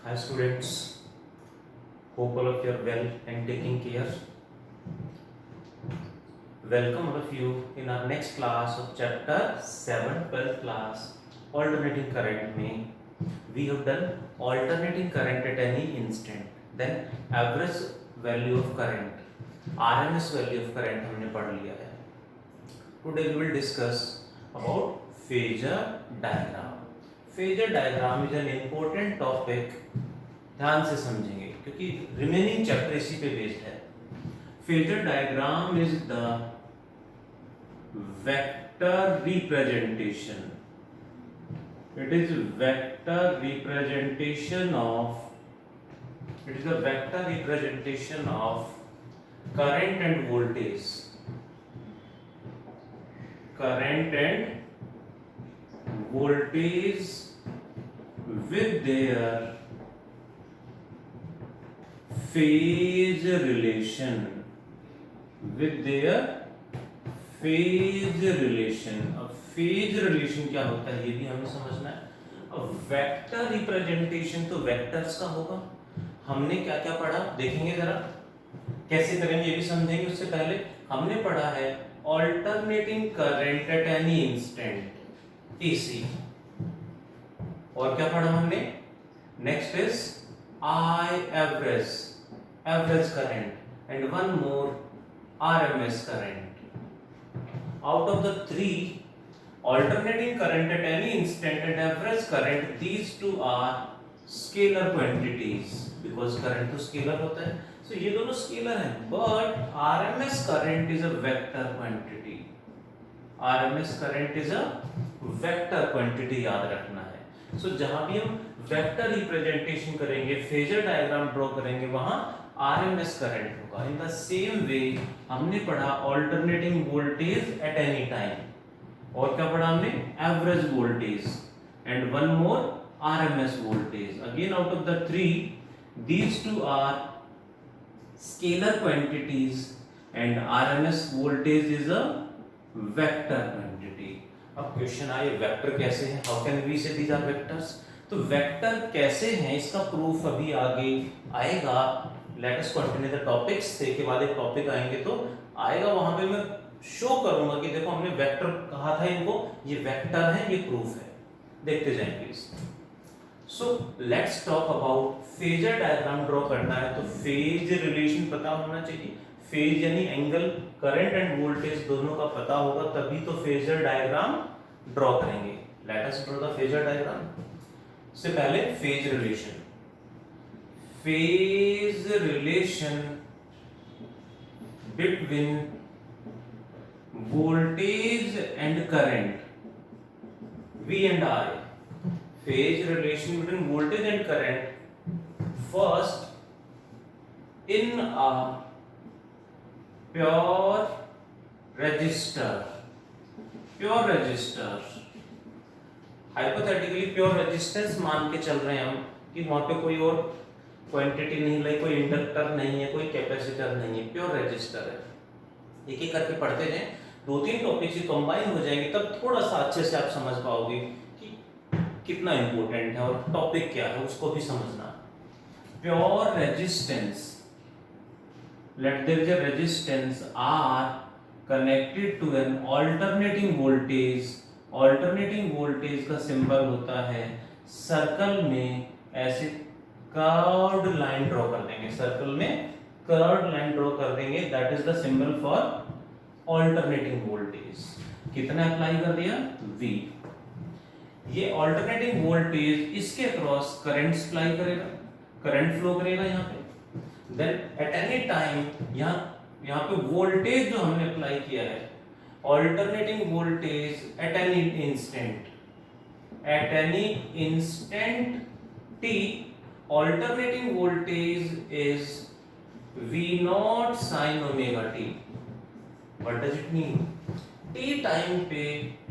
Hi students, hope all of you are well and taking care. Welcome all of you in our next class of chapter 7, 12th class, alternating current में we have done alternating current at any instant, then average value of current, RMS value of current हमने पढ़ लिया है. Today we will discuss about phasor diagram. Phasor diagram is an important topic. ध्यान से समझेंगे क्योंकि remaining chapter इसी पे बेस्ड है. Phasor diagram is the vector representation. It is vector representation of current end voltage. Current end voltage with their phase relation. अब phase relation क्या होता है ये भी हमें समझना है. अब वेक्टर रिप्रेजेंटेशन तो वेक्टर्स का होगा. हमने क्या क्या पढ़ा देखेंगे जरा कैसे करेंगे ये भी समझेंगे. उससे पहले हमने पढ़ा है alternating current at any instant AC. और क्या पढ़ा हमने next is I average current and one more RMS current. Out of the three, alternating current at any instant and average current, these two are scalar quantities because current तो scalar होता है. So ये दोनों scalar हैं, but RMS current is a vector quantity. RMS current is a vector quantity याद रखना है. So जहां भी हम वेक्टर रिप्रेजेंटेशन करेंगे, फेजर डायग्राम ड्रॉ करेंगे, वहां आरएमएस करंट होगा. इन द सेम वे हमने पढ़ा alternating voltage at any time. और क्या पढ़ा हमने average voltage and one more RMS voltage. Again out of the three these two are scalar quantities and RMS voltage is a vector quantity. अब question आए vector कैसे हैं, how can we say these are vectors. तो vector कैसे हैं इसका proof अभी आगे आएगा. Let us continue the topics. के बाद एक टॉपिक आएंगे तो आएगा, वहां पे मैं शो करूंगा कि देखो हमने वेक्टर कहा था, इनको ये वेक्टर है, ये प्रूफ है. देखते जाएं please. So let's talk about phasor diagram draw करना है तो फेज रिलेशन पता होना चाहिए. फेज यानी एंगल, करंट एंड वोल्टेज दोनों का पता होगा तभी तो फेजर डायग्राम ड्रॉ करेंगे. Let us draw the phasor diagram. से पहले phase relation between voltage and current V and I. Phase relation between voltage and current first in a pure resistor. Hypothetically pure resistance मान के चल रहे हैं हम कि वहां पे कोई और क्वांटिटी नहीं, लाइक कोई इंडक्टर नहीं है, कोई कैपेसिटर नहीं है, प्योर रेजिस्टर है. एक एक करके पढ़ते जाएं, दो तीन टॉपिक्स कंबाइन हो जाएंगे तब थोड़ा सा अच्छे से आप समझ पाओगे कि कितना इंपॉर्टेंट है और टॉपिक क्या है उसको भी समझना. Pure resistance, let there is a resistance R connected to an alternating voltage. Alternating voltage का सिंबल होता है सर्कल में ऐसे कर्व्ड लाइन ड्रॉ कर देंगे. सर्कल में कर्व्ड लाइन ड्रॉ कर देंगे. That is the symbol for alternating voltage. कितना अप्लाई कर दिया V. ये ऑल्टरनेटिंग वोल्टेज इसके अक्रॉस करंट सप्लाई करेगा, करंट फ्लो करेगा यहाँ पे. देन एट एनी टाइम यहाँ पे वोल्टेज जो हमने अप्लाई किया है, alternating voltage at any instant t, alternating voltage is V naught sin omega t. What does it mean? t time पे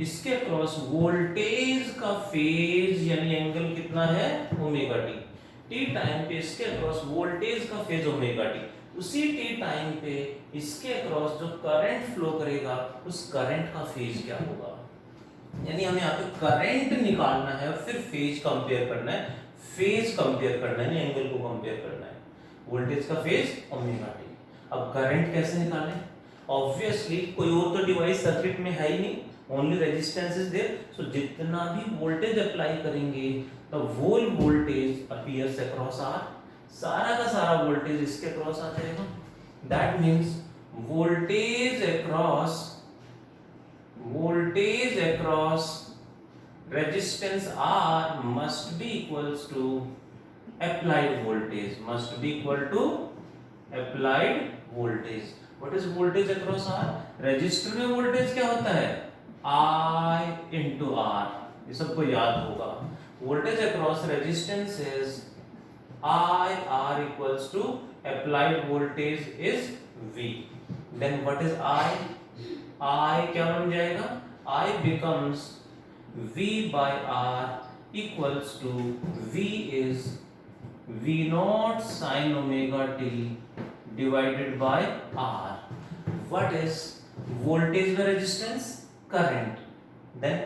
इसके क्रॉस वोल्टेज का फेज यानी एंगल कितना है ओमेगा t. t टाइम पे इसके क्रॉस वोल्टेज का फेज ओमेगा t. उसी t टाइम पे इसके अक्रॉस जो करंट फ्लो करेगा उस करंट का फेज क्या होगा. यानी हमें यहाँ पे करंट निकालना है और फिर फेज कंपेयर करना है. फेज कंपेयर करना है, एंगल को कंपेयर करना है। वोल्टेज का फेज ओमेगा टी। अब करंट कैसे निकालें? ऑब्वियसली कोई और तो डिवाइस सर्किट में है ही नहीं, only resistance is there. So जितना भी वोल्टेज अप्लाई करेंगे the whole voltage appears across R, सारा का सारा वोल्टेज इसके अक्रॉस आ जाएगा। That means voltage across resistance R must be equals to applied voltage, must be equal to applied voltage. What is voltage across R? Resistor में voltage क्या होता है? I into R, ये सबको याद होगा। Voltage across resistance is I, R equals to applied voltage is V. Then what is I? I क्या बन जाएगा? I becomes V by R equals to V is V naught sin omega t divided by R. What is voltage by resistance? Current. Then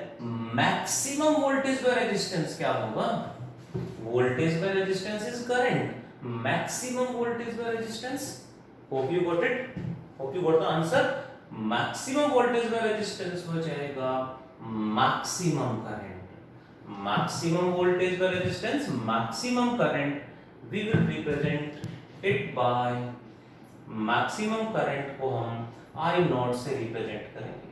maximum voltage by resistance क्या होगा? Voltage by resistance is current. Maximum voltage by resistance. Hope you got it. Hope you got the answer. Maximum voltage by resistance हो जाएगा maximum current. Maximum voltage by resistance, maximum current. We will represent it by maximum current को हम I naught से represent करेंगे।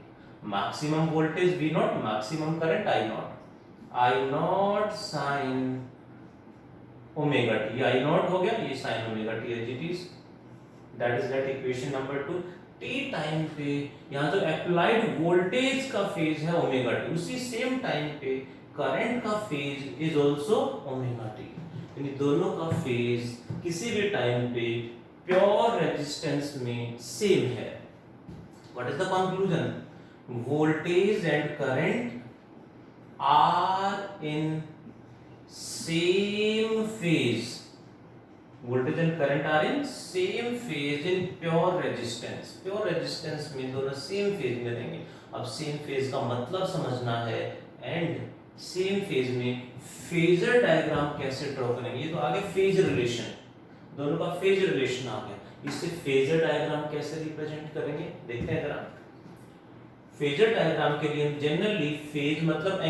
Maximum voltage V naught, maximum current I naught. I naught sin omega t, I naught हो गया, ये sin omega t as it is. That is that equation number 2. t time पे यहाँ जो applied voltage का phase है omega t, उसी same time पे करंट का phase is also omega t. यानी दोनों का फेज किसी भी टाइम पे प्योर रेजिस्टेंस में सेम है। What is the conclusion? Voltage and current are in same phase, voltage and current are in same phase in pure resistance. Pure resistance में दोनों same phase में रहेंगे। अब same phase का मतलब समझना है and same phase में phasor diagram कैसे ड्रॉ करेंगे। ये तो आगे phase relation, दोनों का phase relation आ गया। इससे phasor diagram कैसे रिप्रेजेंट करेंगे देखते हैं जरा। phasor diagram के लिए जनरली phase मतलब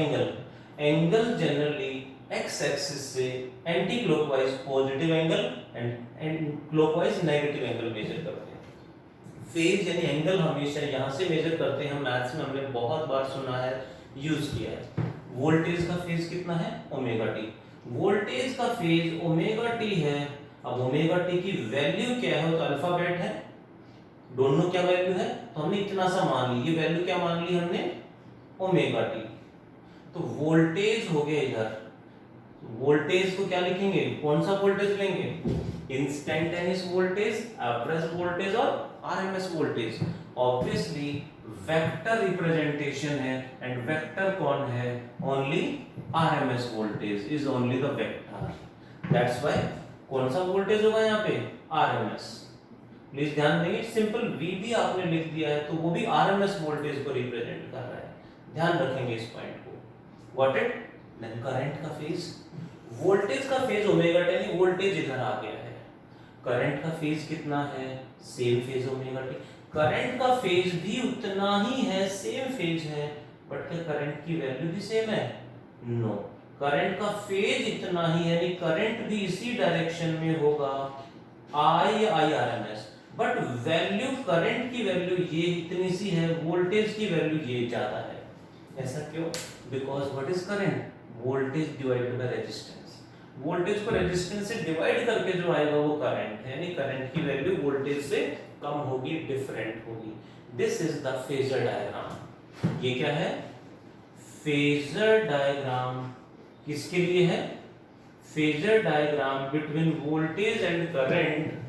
एंगल जनरली x एक्सिस से anti clockwise positive angle and clockwise negative angle measure करते हैं। फेज यानी एंगल हमेशा यहां से मेजर करते हैं। मैथ्स में हमने बहुत बार सुना है, यूज किया है। वोल्टेज का फेज कितना है? Omega T. वोल्टेज का फेज ओमेगा टी है। अब ओमेगा टी की वैल्यू क्या है? तो अल्फाबेट है, डोंट नो क्या वैल्यू है, तो हमने इतना सा मान ली। ये वैल्यू क्या मान ली हमने? Omega t. तो वोल्टेज हो गया इधर, वोल्टेज को क्या लिखेंगे? कौन सा वोल्टेज लेंगे? इंस्टेंटेनियस वोल्टेज, एवरेज वोल्टेज और RMS voltage. Obviously vector representation है एंड वेक्टर कौन है? Only RMS voltage is only the vector. That's why कौन सा वोल्टेज होगा यहाँ पे? आरएमएस। प्लीज ध्यान देंगे, सिंपल वी भी आपने लिख दिया है तो वो भी आरएमएस वोल्टेज को रिप्रेजेंट कर रहा है। ध्यान रखेंगे इस पॉइंट को। What it? देन करंट का फेज, वोल्टेज का फेज ओमेगा टी, यानी वोल्टेज इधर आ गया है। करंट का फेज कितना है? Same phase omega t. Current का फेज भी उतना ही है, सेम फेज है, बट क्या करंट की वैल्यू भी सेम है? नो। करंट का फेज इतना ही है, यानी करंट भी इसी डायरेक्शन में होगा, आई आरएमएस, बट वैल्यू करंट की वैल्यू ये इतनी सी है, वोल्टेज की वैल्यू ये ज्यादा है। ऐसा क्यों? Because what is current? Voltage divided by resistance. Voltage को रेजिस्टेंस से डिवाइड करके जो आएगा वो करंट है, यानी करंट की वैल्यू वोल्टेज से कम होगी, डिफरेंट होगी। This is the phasor diagram. ये क्या है? फेजर डायग्राम किसके लिए है? Phasor diagram between voltage and current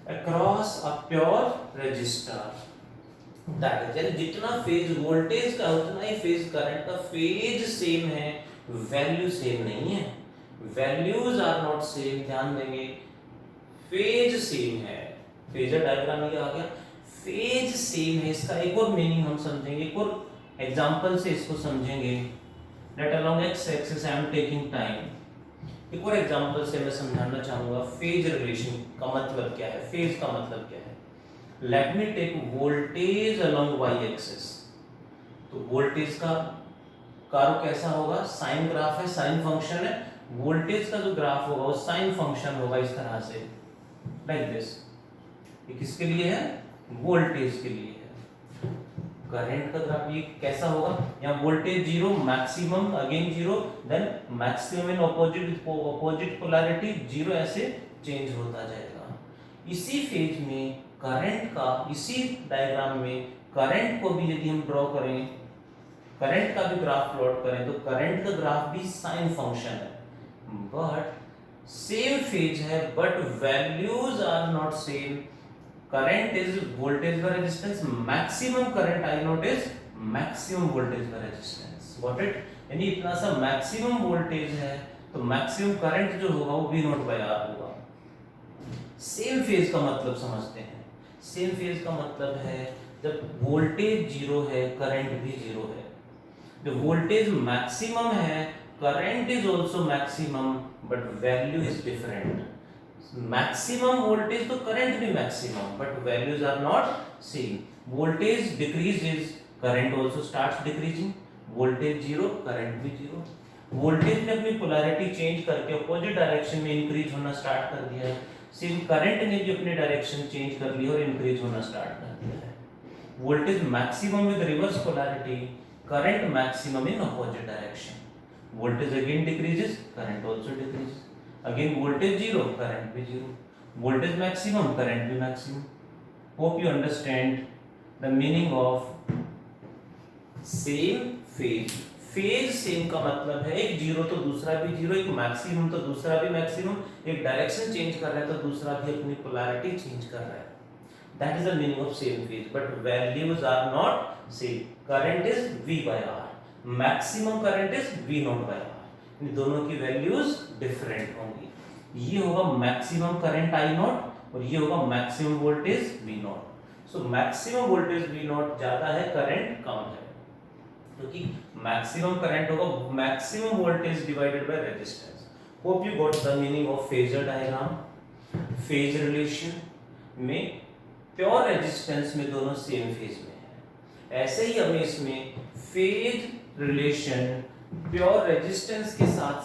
across a pure resistor. That is, जितना फेज वोल्टेज का उतना ही फेज करंट का। फेज सेम है, वैल्यू सेम नहीं है। वैल्यूज आर नॉट सेम, ध्यान देंगे। फेज सेम है, फेजर डायग्राम ये आ गया। फेज सेम है, इसका एक और मीनिंग हम समझेंगे, एक और एग्जांपल से इसको समझेंगे। that along x axis I am taking time. एक और एग्जांपल से मैं समझाना चाहूंगा फेज रिलेशन का मतलब क्या है, फेज का मतलब क्या है। Let me take voltage along Y axis. तो वोल्टेज का कर्व कैसा होगा, साइन ग्राफ है, साइन फंक्शन है। वोल्टेज का जो ग्राफ होगा वो साइन फंक्शन होगा इस तरह से, लाइक दिस। ये किसके लिए है, वोल्टेज के लिए है। करंट का ग्राफ ये कैसा होगा, यहाँ voltage zero, maximum again zero, then maximum in opposite polarity zero, ऐसे चेंज होता जाएगा। इसी फेज में करंट का, इसी डायग्राम में करंट को भी यदि हम ड्रॉ करें, करंट का भी ग्राफ प्लॉट करें, तो करंट का ग्राफ भी साइन फंक्शन है, बट सेम फेज है, but values are not same. Current is voltage by resistance, maximum current I nought is maximum voltage by resistance. Got it? यानी इतना सा मैक्सिमम वोल्टेज है तो मैक्सिमम करंट जो होगा वो V नॉट बाय R होगा। सेम फेज का मतलब समझते हैं। सेम फेज का मतलब है जब वोल्टेज जीरो है करंट भी जीरो है। जब वोल्टेज मैक्सिमम है current is also maximum, but value is different. Maximum voltage तो करंट भी maximum, but values are not same. Voltage decreases, current also starts decreasing. Voltage zero, current भी zero. Voltage ने अपनी polarity change करके opposite direction में increase होना start कर दिया है। सेम करंट ने भी अपनी डायरेक्शन चेंज कर ली और इंक्रीज होना स्टार्ट कर दिया है। Voltage maximum with reverse polarity, current maximum in opposite direction. Voltage again decreases, current also decreases. Again voltage zero, current भी zero. Voltage maximum, current भी maximum. Hope you understand the meaning of same phase. Phase same का मतलब है एक zero तो दूसरा भी zero, एक मैक्सिमम तो दूसरा भी मैक्सिमम, एक डायरेक्शन चेंज कर रहा है तो दूसरा भी अपनी पोलैरिटी चेंज कर रहा है। That is the meaning of same phase, but values are not same. Current is V by R, maximum current is V naught by R. दोनों की वैल्यूज डिफरेंट होंगी। ये होगा मैक्सिमम करंट आई नॉट और ये होगा maximum voltage V not. So maximum voltage V not ज्यादा है, करंट कम है, क्योंकि मैक्सिमम करंट होगा maximum voltage divided by resistance. Hope you got the meaning of phasor diagram. Phase relation में pure resistance में दोनों सेम फेज में है, ऐसे ही हमें इसमें फेज रिलेशन प्योर रेजिस्टेंस के साथ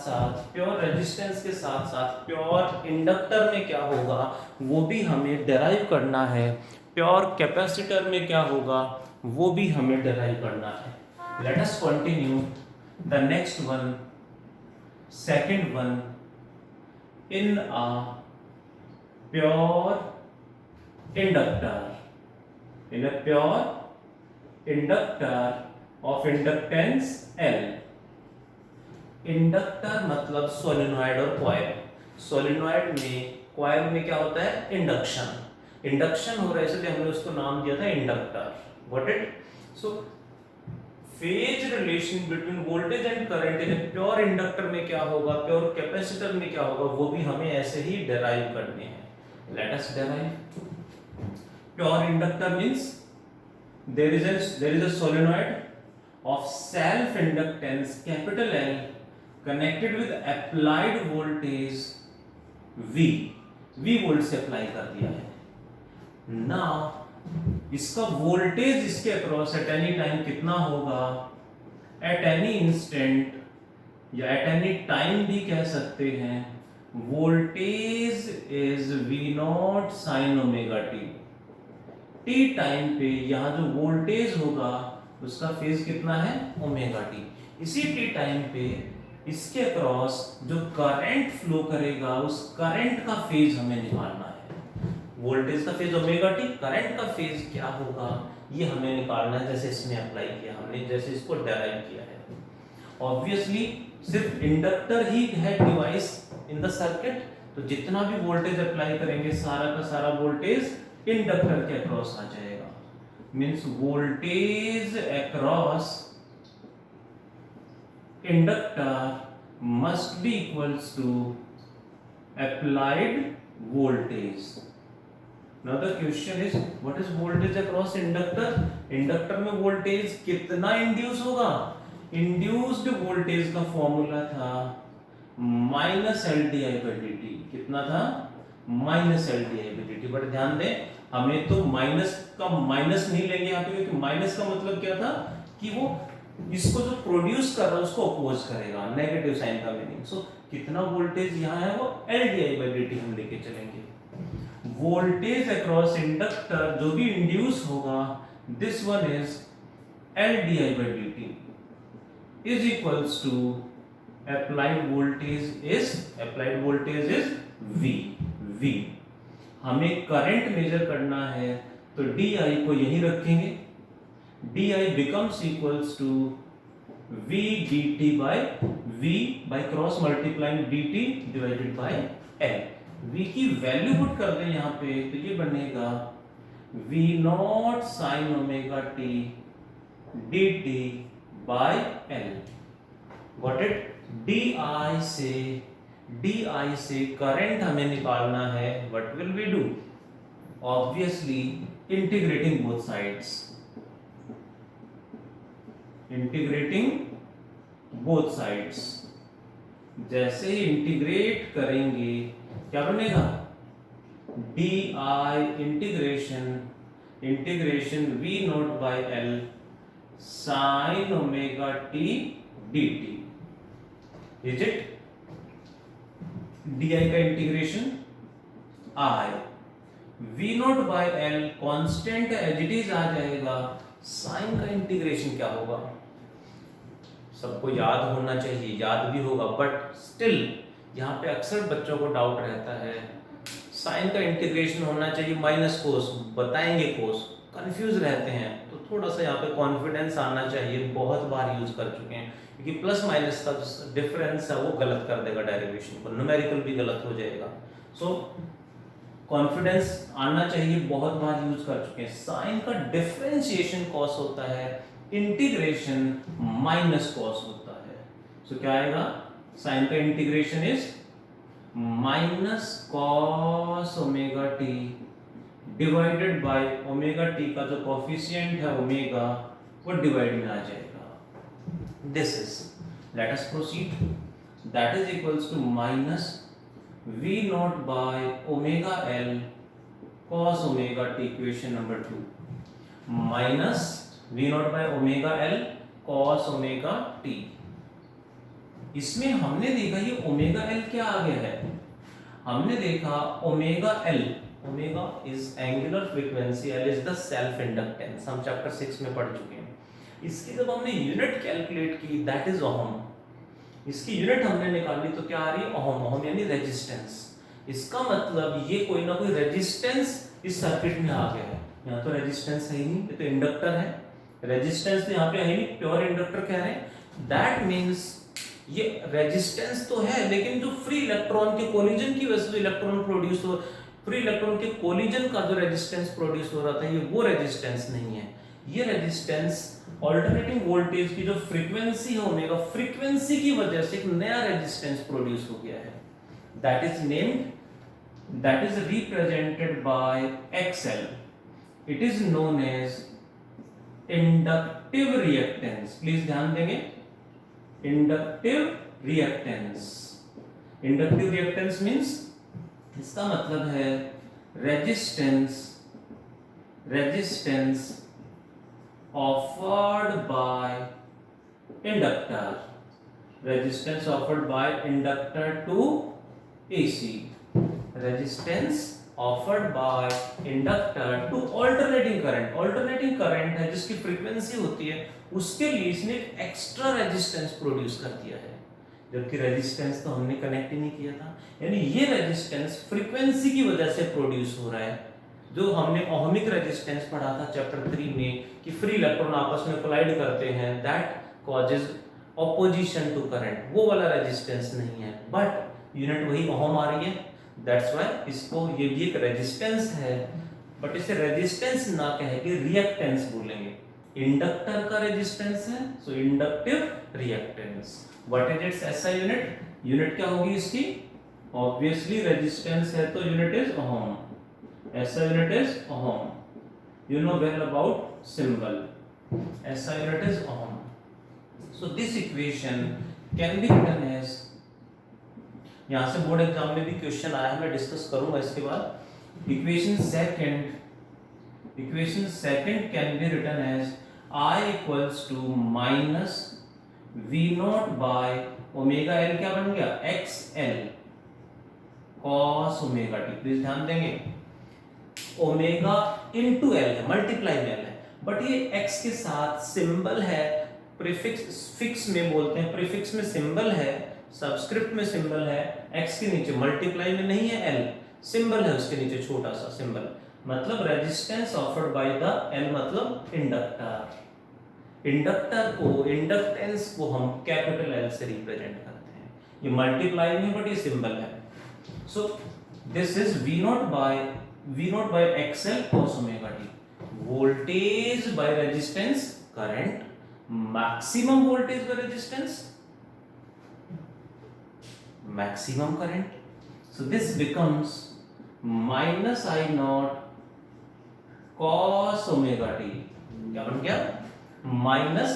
साथ प्योर इंडक्टर में क्या होगा वो भी हमें डिराइव करना है, प्योर कैपेसिटर में क्या होगा वो भी हमें डिराइव करना है। Late us continue the next one, second one. In a pure inductor, in a pure inductor of inductance L। Inductor मतलब सोलेनॉइड और कॉइल। सोलेनॉइड में, कॉइल में क्या होता है, इंडक्शन। इंडक्शन हो रहा है इसलिए हमने उसको नाम दिया था inductor. Got it? So phase relation between voltage and current in pure inductor में क्या होगा, प्योर कैपेसिटर में क्या होगा, वो भी हमें ऐसे ही डिराइव करने हैं। Let us derive. Pure inductor means there is a solenoid of self inductance capital L connected with applied voltage V volt से अप्लाई कर दिया है। नाउ इसका वोल्टेज इसके अक्रॉस एट एनी टाइम कितना होगा, एट एनी इंस्टेंट या eight any time भी कह सकते हैं, voltage is V not sine omega T. T time पे यहाँ जो वोल्टेज होगा उसका फेज कितना है, ओमेगा टी। इसी टी टाइम पे इसके अक्रॉस जो करंट फ्लो करेगा उस करंट का फेज हमें निकालना है। वोल्टेज का फेज ओमेगा टी, करंट का फेज क्या होगा ये हमें निकालना है, जैसे इसमें अप्लाई किया हमने, जैसे इसको डेराइव किया है। ऑब्वियसली सिर्फ इंडक्टर ही है डिवाइस इन द सर्किट, तो जितना भी वोल्टेज अप्लाई करेंगे सारा का सारा वोल्टेज इंडक्टर के अक्रॉस आ जाएगा। Means voltage across inductor must be equals to applied voltage. Now the question is what is voltage across inductor. Inductor में वोल्टेज कितना इंड्यूस होगा, इंड्यूस्ड वोल्टेज का फॉर्मूला था minus L D I by D T. कितना था? Minus L D I by D T. But ध्यान दें, हमें तो माइनस का माइनस नहीं लेंगे यहाँ पे, क्योंकि माइनस का मतलब क्या था कि वो इसको जो प्रोड्यूस कर रहा है उसको अपोज करेगा, नेगेटिव साइन का मीनिंग। सो कितना वोल्टेज यहाँ है वो L D I by D T हम लेके चलेंगे। वोल्टेज अक्रॉस इंडक्टर जो भी इंड्यूस होगा, this one is L D I by D T is equals to applied voltage is V। हमें करंट मेजर करना है तो DI को यही रखेंगे। DI becomes equals to V dt by V by cross multiplying dt divided by L। V की value put कर दें यहाँ पे तो ये बनेगा V not sign omega t dt by L। Got it? DI से करंट हमें निकालना है। What will we do? Obviously integrating both sides। जैसे ही इंटीग्रेट करेंगे क्या बनेगा? DI integration V not by L sine omega t dt। Is it? D I का integration I V not by L constant as it is आ जाएगा। Sine का integration क्या होगा? सबको याद होना चाहिए, याद भी होगा, बट स्टिल यहाँ पे अक्सर बच्चों को डाउट रहता है। साइन का इंटीग्रेशन होना चाहिए माइनस कोस, बताएंगे कोस, कंफ्यूज रहते हैं। तो थोड़ा सा यहाँ पे कॉन्फिडेंस आना चाहिए, बहुत बार यूज कर चुके हैं, क्योंकि प्लस माइनस का डिफरेंस है वो गलत कर देगा डेरिवेशन को, न्यूमेरिकल भी गलत हो जाएगा। सो कॉन्फिडेंस आना चाहिए, बहुत बार यूज कर चुके हैं। साइन का डिफरेंशिएशन कॉस होता है, इंटीग्रेशन माइनस कॉस होता है। सो क्या आएगा? साइन का integration is minus cos omega T divided by omega T का जो कोफिशिएंट है ओमेगा वो डिवाइड में आ जाएगा। This is, let us proceed. That is equals to minus V not by omega L cos omega t, equation number 2, minus V not by omega L cos omega t। इसमें हमने देखा ये omega L क्या आ गया है? हमने देखा omega L, omega is angular frequency, L is the self inductance, हम चैप्टर 6 में पढ़ चुके हैं। इसकी जब हमने यूनिट कैलकुलेट की, दैट इज ओहम। इसकी यूनिट हमने निकाली तो क्या आ रही है? ओहम। ओहम यानी रेजिस्टेंस। इसका मतलब ये कोई ना कोई रेजिस्टेंस इस सर्किट में आ गया है। यहाँ तो रेजिस्टेंस है ही नहीं, ये तो इंडक्टर है। रेजिस्टेंस तो यहाँ पे है ही नहीं, प्योर इंडक्टर कह रहे हैं। दैट मीन्स ये रेजिस्टेंस तो है, लेकिन जो फ्री इलेक्ट्रॉन के कोलिजन की वजह से इलेक्ट्रॉन प्रोड्यूस हो, फ्री इलेक्ट्रॉन के कोलिजन का जो रेजिस्टेंस प्रोड्यूस हो रहा था, ये वो रेजिस्टेंस नहीं है। ये रेजिस्टेंस ऑल्टरनेटिंग वोल्टेज की जो फ्रीक्वेंसी है ओमेगा, फ्रीक्वेंसी की वजह से एक नया रेजिस्टेंस प्रोड्यूस हो गया है। That is named, that is represented by XL। It is known as inductive reactance. Please ध्यान देंगे, inductive reactance. Inductive reactance means, इसका मतलब है resistance offered by inductor, resistance offered by inductor to AC, resistance offered by inductor to alternating current। alternating current है जिसकी frequency होती है, उसके लिए इसने एक एक्स्ट्रा रेजिस्टेंस प्रोड्यूस कर दिया है, जबकि रेजिस्टेंस तो हमने कनेक्ट ही नहीं किया था। यानी ये रेजिस्टेंस फ्रीक्वेंसी की वजह से प्रोड्यूस हो रहा है। जो हमने ओहमिक रेजिस्टेंस पढ़ा था चैप्टर 3 में कि फ्री इलेक्ट्रॉन आपस में कोलाइड करते हैं, that causes opposition to current, वो वाला रेजिस्टेंस नहीं है, बट यूनिट वही ओहम आ रही है। दैट्स व्हाई इसको, ये भी एक रेजिस्टेंस है, बट इसे रेजिस्टेंस ना कह के रिएक्टेंस बोलेंगे। इंडक्टर का रेजिस्टेंस है, so inductive reactance. What is its SI unit? Unit क्या होगी इसकी? ऑब्वियसली रेजिस्टेंस है तो unit is ohm. SI unit is ohm। You know well about symbol। SI unit is ohm। So this equation can be written as, यहां से board exam में भी question आया है, मैं डिस्कस करूंगा इसके बाद। Equation second can be written as I equals to minus V nought by omega L, क्या बन गया X L cos omega T. Please ध्यान देंगे ओमेगा इनटू एल है, मल्टीप्लाई में एल है, बट ये एक्स के साथ सिंबल है, प्रीफिक्स फिक्स में बोलते हैं, प्रीफिक्स में सिंबल है, सबस्क्रिप्ट में सिंबल है, एक्स के नीचे मल्टीप्लाई में नहीं है, एल सिंबल है उसके नीचे छोटा सा सिंबल, मतलब resistance offered by the L मतलब इंडक्टर। इंडक्टर को, इंडक्टेंस को हम कैपिटल एल से रिप्रेजेंट करते हैं, ये मल्टीप्लाई में बट ये सिंबल है। So this is v not by XL cos omega T, voltage by resistance current, maximum voltage by resistance maximum current. So this becomes minus I not cos omega t, क्या बन गया minus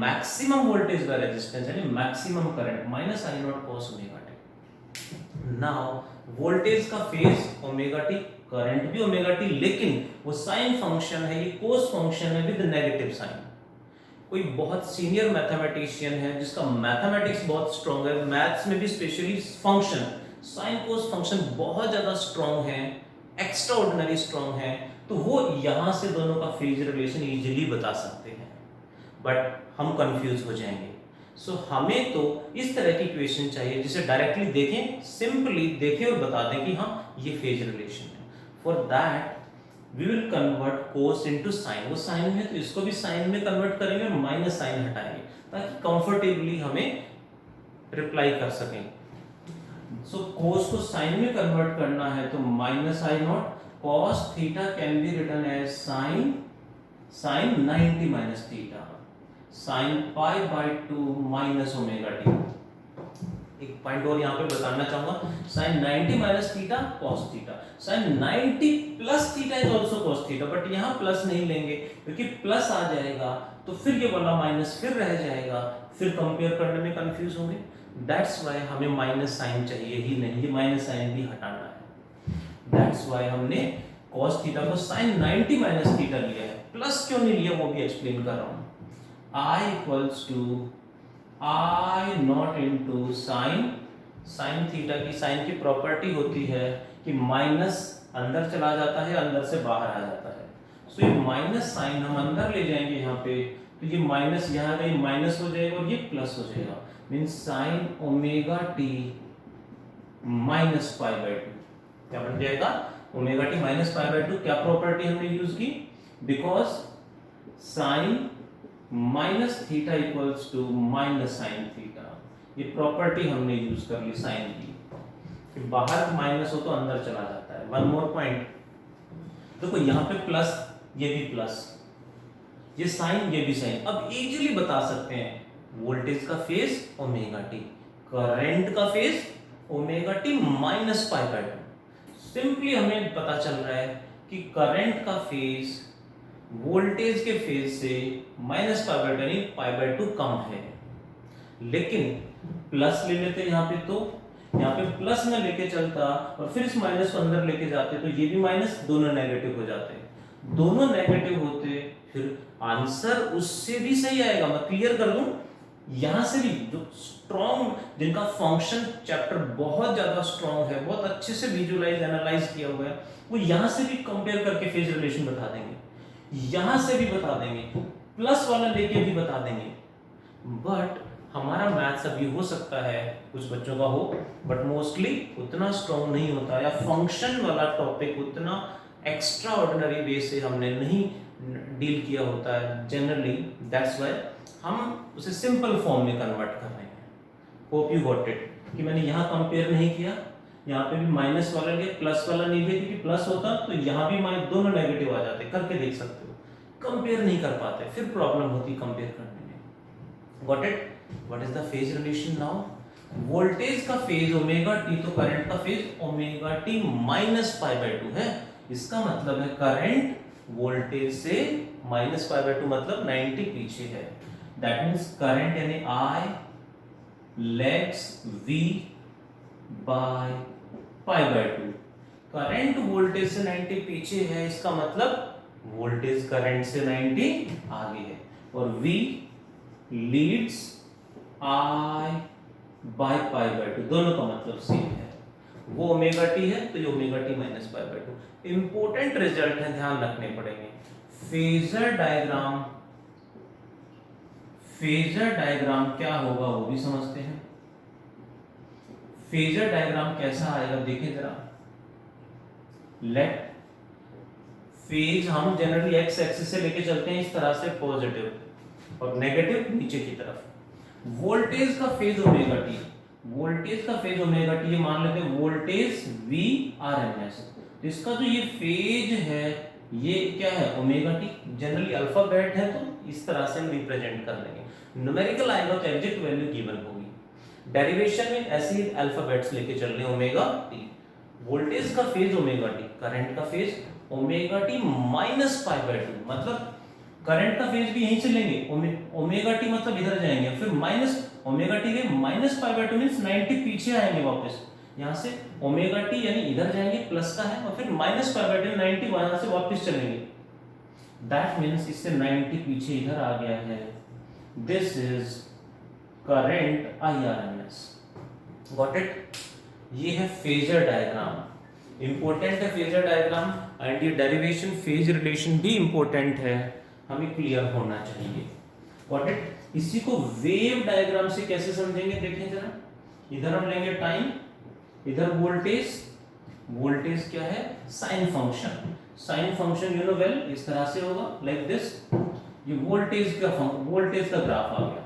maximum voltage by resistance यानी maximum current minus I not cos omega t. Now voltage का phase omega t, current भी omega t, लेकिन वो sine function है, ये कोस फंक्शन है विद नेगेटिव साइन। कोई बहुत सीनियर मैथमेटिशियन है जिसका मैथमेटिक्स बहुत स्ट्रांग है, मैथ्स में भी specially function sine cos function बहुत ज्यादा स्ट्रांग है, एक्स्ट्रा ऑर्डिनरी स्ट्रांग है, तो वो यहां से दोनों का फेज रिलेशन इजीली बता सकते हैं, बट हम कंफ्यूज हो जाएंगे। सो हमें तो इस तरह की इक्वेशन चाहिए जिसे डायरेक्टली देखें, सिंपली देखें और बता दें कि हाँ ये फेज रिलेशन है। For that we will convert cos into sine, वो साइन में तो इसको भी साइन में कन्वर्ट करेंगे और माइनस साइन हटाएंगे ताकि कंफर्टेबली हमें रिप्लाई कर सकें। सो कोस को साइन में कन्वर्ट करना है तो minus I not cos theta can be written as sin 90 minus theta sin pi by 2 minus omega T. एक पॉइंट और यहाँ पे बताना चाहूंगा, sin 90 minus theta cos theta, sin 90 plus theta is also cos theta, but यहाँ plus नहीं लेंगे क्योंकि प्लस आ जाएगा तो फिर ये वाला माइनस फिर रह जाएगा, फिर कंपेयर करने में कंफ्यूज होंगे। दैट्स व्हाई हमें माइनस साइन चाहिए ही नहीं, ये माइनस साइन भी हटाना है। दैट्स व्हाई हमने cos थीटा को sin 90 माइनस थीटा लिया है, प्लस क्यों नहीं लिया वो भी एक्सप्लेन कर रहा हूं। I equals to I nought into sin theta की साइन की प्रॉपर्टी होती है कि माइनस अंदर चला जाता है, अंदर से बाहर आ जाता है। सो ये माइनस साइन हम अंदर ले जाएंगे यहाँ पे, तो ये माइनस यहाँ कहीं माइनस हो जाएगा और ये प्लस हो जाएगा, means sin omega T minus pi by 2, क्या बन जाएगा omega T minus pi by 2। क्या प्रॉपर्टी हमने यूज की, because sine minus theta equals to minus sine theta, ये प्रॉपर्टी हमने यूज कर ली साइन की, कि बाहर माइनस हो तो अंदर चला जाता है। वन मोर पॉइंट, देखो यहाँ पे प्लस, ये भी प्लस, ये साइन ये भी साइन, अब इजीली बता सकते हैं वोल्टेज का फेज ओमेगा टी, करंट का phase omega T minus pi by 2। Simply हमें पता चल रहा है कि करंट का फेज वोल्टेज के फेज से माइनस पाई बाय 2 यानी पाई बाय 2 कम है, लेकिन प्लस ले लेते यहाँ पे तो यहाँ पे प्लस में लेके चलता और फिर इस माइनस को अंदर लेके जाते तो ये भी माइनस, दोनों नेगेटिव हो जाते, दोनों नेगेटिव होते फिर आंसर उससे भी सही आएगा। मैं क्लियर कर दूं, यहां से भी जो स्ट्रॉन्ग, जिनका फंक्शन चैप्टर बहुत ज्यादा स्ट्रॉन्ग है, बहुत अच्छे से विजुअलाइज एनालाइज किया हुआ है, वो यहां से भी कंपेयर करके फेज रिलेशन बता देंगे, यहां से भी बता देंगे, प्लस वाला लेके भी बता देंगे। बट हमारा मैथ्स अभी हो सकता है कुछ बच्चों का हो, बट मोस्टली उतना स्ट्रॉन्ग नहीं होता, या फंक्शन वाला टॉपिक उतना एक्स्ट्रा ऑर्डिनरी वे से हमने नहीं डील किया होता है जनरली। दैट्स व्हाई हम उसे सिंपल फॉर्म में कन्वर्ट कर रहे हैं। होप यू गॉट इट, कि मैंने यहाँ कंपेयर नहीं किया, यहाँ पे भी माइनस वाला लिया, प्लस वाला नहीं लिया, क्योंकि प्लस होता तो यहाँ भी दोनों नेगेटिव आ जाते, करके देख सकते हो। कंपेयर नहीं कर पाते, फिर प्रॉब्लम होती कंपेयर करने में। Got it? What is the phase relation now? Voltage का फेज ओमेगा टी, तो करंट का phase omega T minus pi by 2 है। इसका मतलब है करंट वोल्टेज से माइनस पाई बाय 2 मतलब 90 पीछे है। दैट मीन्स करंट यानी I legs V by π/2। Current voltage से 90 पीछे है, इसका मतलब वोल्टेज करंट से 90 आगे है, और V लीड्स I बाय π/2, दोनों का मतलब सेम है। वो ओमेगा टी है तो ये omega T minus π/2। Important result है, ध्यान रखने पड़ेंगे। फेजर डायग्राम क्या होगा वो भी समझते हैं। फेजर डायग्राम कैसा आएगा देखें जरा। लेट फेज हम जनरली एक्स एक्सिस से लेके चलते हैं इस तरह से, पॉजिटिव और नेगेटिव नीचे की तरफ। वोल्टेज का फेज ओमेगा टी, वोल्टेज का फेज ओमेगा टी, ये मान लेते हैं voltage V R M S. तो इसका जो ये फेज है ये क्या है, ओमेगा टी। जनरली अल्फाबेट है तो इस तरह से हम रिप्रेजेंट कर लेंगे। न्यूमेरिकल आएगा तो एग्जैक्ट वैल्यू गिवन होगी। डेरिवेशन में ऐसे ही अल्फाबेट्स लेके चल रहे हैं, ओमेगा टी। वोल्टेज का फेज ओमेगा टी, करंट का फेज ओमेगा टी माइनस π/2, मतलब करंट का फेज भी यहीं से लेंगे, ओमेगा टी मतलब इधर जाएंगे, फिर माइनस ओमेगा टी के माइनस π/2 मींस 90 पीछे आएंगे वापस। यहां से ओमेगा टी यानी इधर जाएंगे, प्लस का है, और फिर माइनस π/2 90 वहां से वापस चलेंगे। दैट मींस इससे 90 पीछे इधर आ गया है। This is current IRMS। Got it? ये है फेजर डायग्राम, इंपॉर्टेंट है फेजर डायग्राम, एंड ये डेरिवेशन फेज रिलेशन भी इंपॉर्टेंट है, हमें क्लियर होना चाहिए। Got it? इसी को वेव डायग्राम से कैसे समझेंगे देखें जरा। इधर हम लेंगे टाइम, इधर वोल्टेज, वोल्टेज क्या है, sine function. Sine function you know well, इस तरह से होगा लाइक दिस। ये वोल्टेज का ग्राफ आ गया।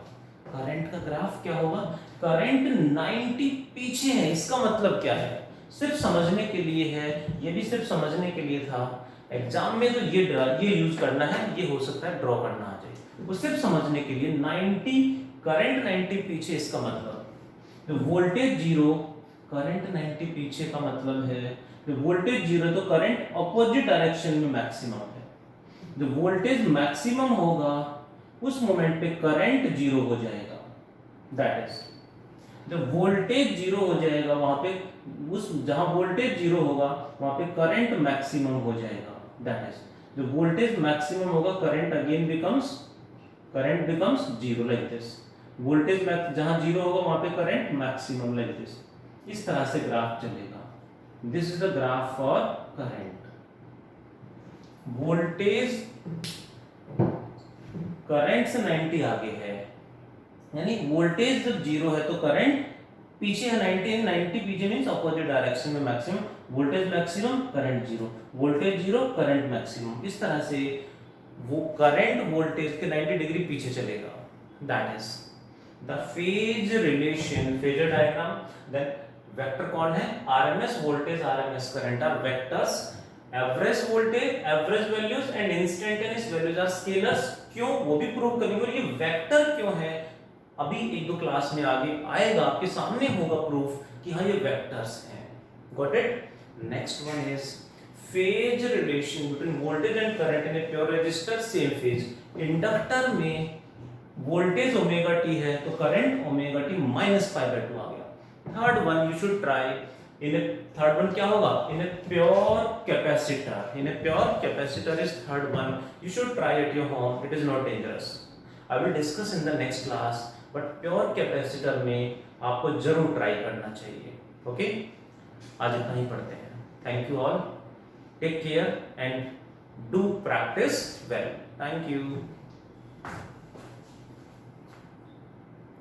करंट का ग्राफ क्या होगा, करंट 90 पीछे है, इसका मतलब क्या है, सिर्फ समझने के लिए है, ये भी सिर्फ समझने के लिए था। एग्जाम में तो ये यूज करना है, ये हो सकता है ड्रॉ करना आ जाए, वो सिर्फ समझने के लिए। 90 करंट 90 पीछे, इसका मतलब तो वोल्टेज जीरो, करंट 90 पीछे का मतलब है कि वोल्टेज जीरो तो करंट अपोजिट डायरेक्शन में मैक्सिमम है। जो वोल्टेज मैक्सिमम होगा उस मोमेंट पे करंट जीरो हो जाएगा। दैट इज, जब वोल्टेज जीरो हो जाएगा वहां पे, उस जहां वोल्टेज जीरो होगा वहां पे करंट मैक्सिमम हो जाएगा। दैट इज, जब वोल्टेज मैक्सिमम होगा current again becomes zero like this. Voltage जहां जीरो होगा वहां पे करंट मैक्सिमम लाइक दिस। इस तरह से ग्राफ चलेगा। This is the graph for current. Voltage current से 90 आगे है, यानी वोल्टेज जब जीरो है तो करंट पीछे है 90 पीछे मींस अपोजिट डायरेक्शन में maximum. Voltage maximum, current zero, voltage zero, current maximum. इस तरह से वो करंट वोल्टेज के 90 डिग्री पीछे चलेगा। That is the phase relation, phasor diagram. Then vector कौन है, RMS voltage, RMS current are vectors. Average voltage, average values and instantaneous values are scalars. क्यों, वो भी प्रूव करेंगे। और ये वेक्टर क्यों है, अभी एक दो क्लास में आगे आएगा, आपके सामने होगा प्रूफ कि हाँ ये वेक्टर्स हैं। Got it? Next one is phase relation between voltage and current in a pure resistor, same phase. Inductor में वोल्टेज ओमेगा टी है तो करंट ओमेगा टी माइनस π/2 आ गया। Third one you should try in a, third one क्या होगा, in a pure capacitor. In a pure capacitor is third one, you should try at your home, it is not dangerous. I will discuss in the next class, but pure capacitor में आपको जरूर try करना चाहिए। Okay, आज इतना ही पढ़ते हैं। Thank you all, take care and do practice well. Thank you.